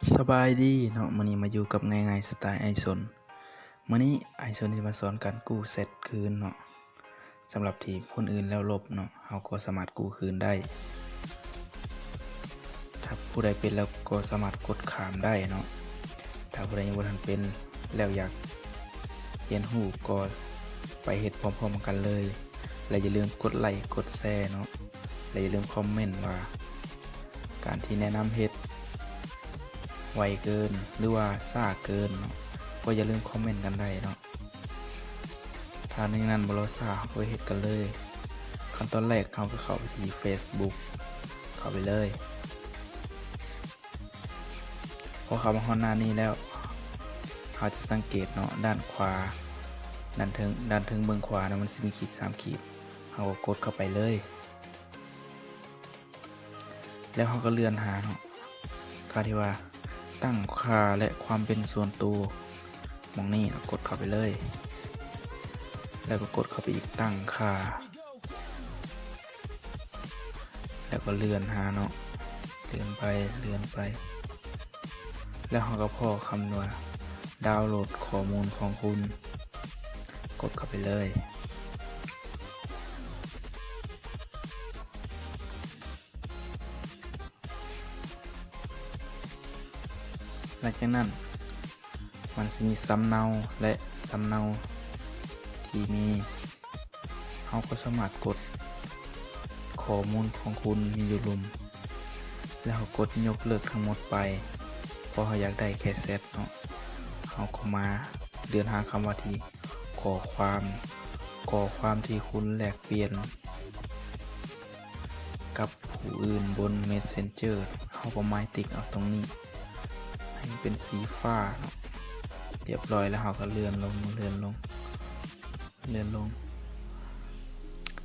สบายดีเนาะมื้อนี้มาอยู่กับง่ายๆสไตล์ไอซนมื้อนี้ไอซนสิมาสอนการกู้เซตคืนเนาะสำหรับที่คนอื่นแล้วลบเนาะเราก็สามารถกู้คืนได้ถ้าผู้ใดเป็นแล้วก็สามารถกดข้ามได้เนาะถ้าผู้ใดยังบ่ทันเป็นแล้วอยากเรียนรู้ก็ไปเฮ็ดพร้อมๆกันเลยและอย่าลืมกดไลค์กดแชร์เนาะและอย่าลืมคอมเมนต์ว่าการที่แนะนำเฮ็ดไวเกินหรือว่าช้าเกินเนาะก็อย่าลืมคอมเมนต์กันได้เนาะถ้าในนั้นบ่รอช้าไปเฮ็ดกันเลยขั้นตอนแรกเราก็เข้าไปที่ Facebook เข้าไปเลยพอเข้ามาฮอดหน้านี้แล้วเราจะสังเกตเนาะด้านขวาด้านถึงเบื้องขวานะมันสิมีขีด3ขีดเราก็กดเข้าไปเลยแล้วเราก็เลื่อนหาเนาะค่าที่ว่าตั้งค่าและความเป็นส่วนตัวมองนี่กดเข้าไปเลยแล้วก็กดเข้าไปอีกตั้งค่าแล้วก็เลื่อนหาเนาะเลื่อนไปแล้วเราก็พอคำว่าดาวน์โหลดข้อมูลของคุณกดเข้าไปเลยหลังจากนั้นมันจะมีสำเนาและสำเนาที่มีเราก็สามารถกดข้อมูลของคุณมีอยู่ลุมแล้วกดยกเลิกทั้งหมดไปเพราะเราอยากได้แค่เซตเนาะเราก็มาเดินหาคำว่าที่ข้อความที่คุณแลกเปลี่ยนกับผู้อื่นบน Messenger เราก็มาติ๊กเอาตรงนี้ให้เป็นสีฟ้าเนาะเรียบร้อยแล้วเราก็เลื่อนลง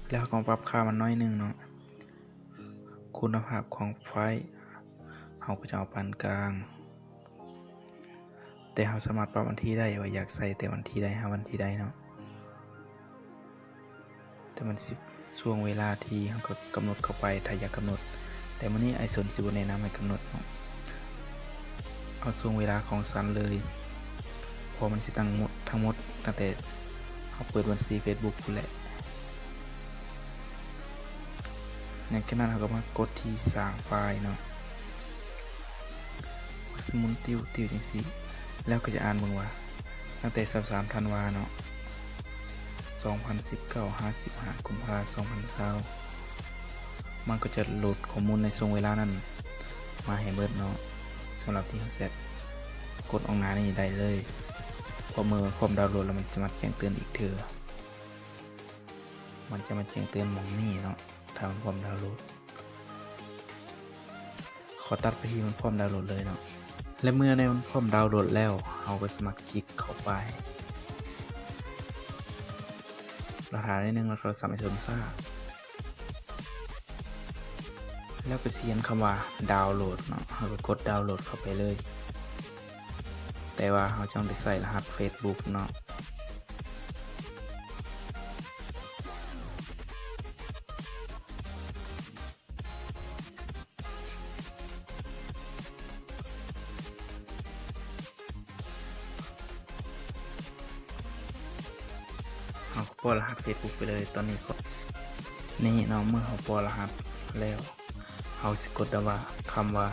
แล้วก็ปรับค่ามันน้อยนึงเนาะคุณภาพของไฟล์เราก็จะเอาปานกลางแต่เราสามารถปรับวันที่ได้ว่าอยากใส่แต่วันที่ใดวันที่ใดเนาะแต่มันช่วงเวลาที่เราก็กำหนดเข้าไปถ้าอยากกำหนดแต่มื้อนี้ไอซนสิบ่แนะนำให้กำหนดเนาะเอาช่วงเวลาของซันเลยพอมันสิทั้งหมดตั้งแต่เราเปิดบัญชี Facebook พุ่นแหละในขณะนั้นเราก็มากดที่สร้างไฟล์เนาะสมุนติ้วจังซี่แล้วก็จะอ่านเบิ่งว่าตั้งแต่23ธันวาเนาะ2019 55กุมภาพันธ์2020มันก็จะโหลดข้อมูลในช่วงเวลานั้นมาให้เบิดเนาะสำหรับที่เราเสร็จกดออกหน้านี้ได้เลยพอเมื่อพร้อมดาวน์โหลดแล้วมันจะมาแจ้งเตือนอีกเทื่อมันจะมาแจ้งเตือนหม่องนี้เนาะถ้ามันพร้อมดาวน์โหลดขอตัดไปที่มันพร้อมดาวน์โหลดเลยเนาะและเมื่อในมันพร้อมดาวน์โหลดแล้วเราก็สามารถคลิกเข้าไปเราถ่ายได้นึงเราโทรศัพท์ไอโฟนซ่าแล้วก็เขียนคำว่าดาวน์โหลดเนาะเราก็กดดาวน์โหลดเข้าไปเลยแต่ว่าเราต้องได้ใส่รหัส Facebook เนาะเราก็ป้อนรหัส Facebook ไปเลยตอนนี้ก็นี่เนาะเมื่อเราป้อนรหัสแล้วเราสิกดว่าคำว่า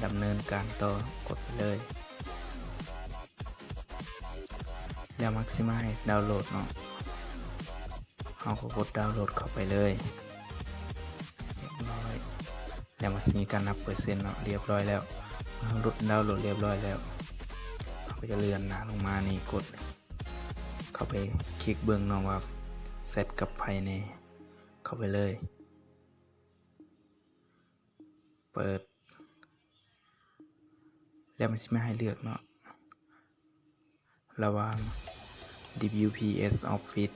ดำเนินการต่อกดไปเลยแล้วมักซิมาให้ดาวน์โหลดเนาะเราก็กดดาวน์โหลดเข้าไปเลยเรียบร้อยแล้วมันจะมีการนับเปอร์เซ็นต์เนาะเรียบร้อยแล้วเราดาวน์โหลดเรียบร้อยแล้วเราก็จะเลื่อนหน้าลงมานี่กดเข้าไปคลิกเบื้องเนาะว่าเซตกับภายในเข้าไปเลยเปิดแล้วมันจะไม่ให้เลือกเนาะระหว่าง WPS Office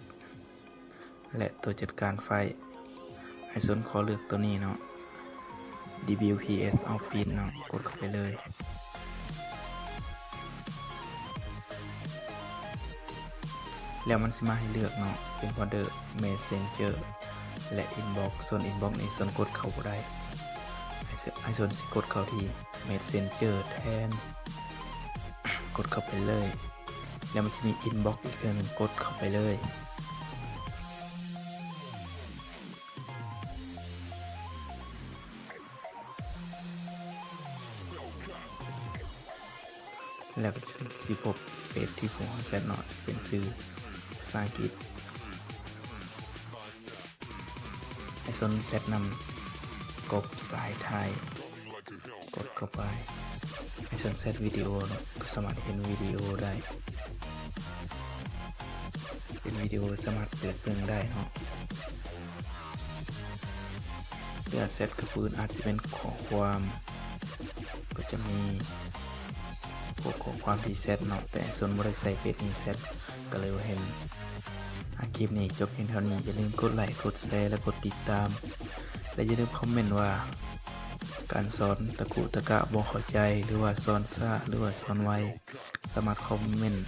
และตัวจัดการไฟล์ไอซนขอเลือกตัวนี้เนาะ WPS Office เนาะกดเข้าไปเลยแล้วมันจะมาให้เลือกเนาะเป็น Folder Messenger และ Inbox ส่วน Inbox นี่ส่วนกดเข้าบ่ได้ไอ ไอโซนสิกดเข้าที่ Messenger แทน กดเข้าไปเลยแล้วมันจะมี Inbox อีกเรื่องหนึ่งกดเข้าไปเลยแล้วก็สิพบเฟซที่ผมเซตเนาะเป็นชื่อภาษาอังกฤษไอโซนเซตนำกบสายไทยกดเข้าไปไอโซนเซตวิดีโอเนาะก็สามารถเห็นวิดีโอได้เป็นวิดีโอสามารถเปิดเบิ่งได้เนาะเลือกเซตกระปืนอาจจะเป็นข้อความก็จะมีพวกข้อความที่เซตเนาะแต่ส่วนบริษัทเฟซนี้เซตก็เลยว่าเห็นคลิปนี้จบเพียงเท่านี้อย่าลืมกดไลค์กดแชร์และกดติดตามและอย่าลืมคอมเมนต์ว่าการสอนตะกุตะกะบ่เข้าใจหรือว่าสอนช้าหรือว่าสอนไวสามารถคอมเมนต์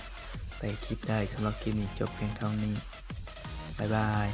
ใต้คลิปได้สำหรับคลิปนี้จบเพียงเท่านี้บ๊ายบาย